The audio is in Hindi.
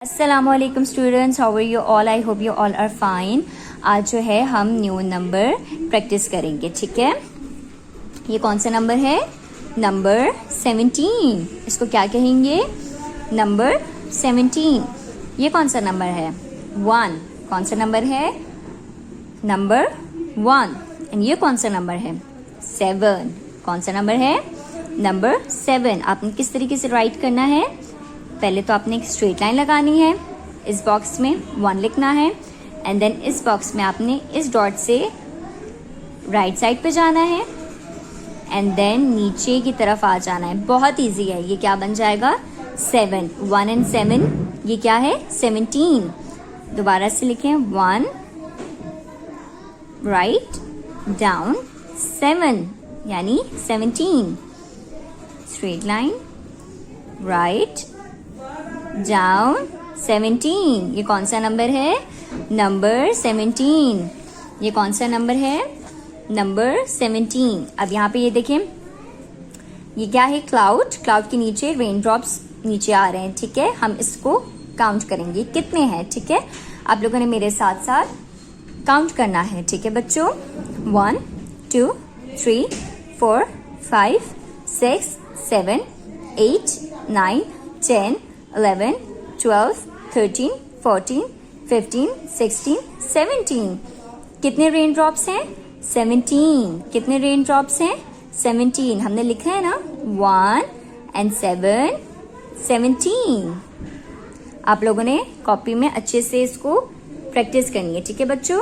अस्सलामुअलैकुम students, how are you all? I hope you all are fine. आज जो है हम न्यू नंबर प्रैक्टिस करेंगे, ठीक है। ये कौन सा नंबर है? नंबर 17। इसको क्या कहेंगे? नंबर 17। ये कौन सा नंबर है? 1। कौन सा नंबर है? नंबर 1। एंड ये कौन सा नंबर है? 7। कौन सा नंबर है? नंबर 7। आपने किस तरीके से राइट करना है? पहले तो आपने एक स्ट्रेट लाइन लगानी है, इस बॉक्स में 1 लिखना है, एंड देन इस बॉक्स में आपने इस डॉट से राइट साइड पे जाना है, एंड देन नीचे की तरफ आ जाना है। बहुत इजी है। ये क्या बन जाएगा? 7। 1 एंड 7, ये क्या है? 17। दोबारा से लिखें, 1 राइट डाउन 7 यानी 17। Straight line write down 17। ये कौन सा नंबर है? नंबर 17। ये कौन सा नंबर है? नंबर 17। अब यहाँ पे ये देखें, ये क्या है? क्लाउड। क्लाउड के नीचे रेन ड्रॉप्स नीचे आ रहे हैं, ठीक है। हम इसको काउंट करेंगे कितने हैं, ठीक है। आप लोगों ने मेरे साथ साथ काउंट करना है, ठीक है बच्चों। 1 2 3 4 5 6 7 8 9 10 11 12 13 14 15 16 17। कितने रेन ड्रॉप्स हैं? 17। कितने रेन ड्रॉप्स हैं? 17। हमने लिखा है ना, 1 एंड 7 17। आप लोगों ने कॉपी में अच्छे से इसको प्रैक्टिस करनी है, ठीक है बच्चों।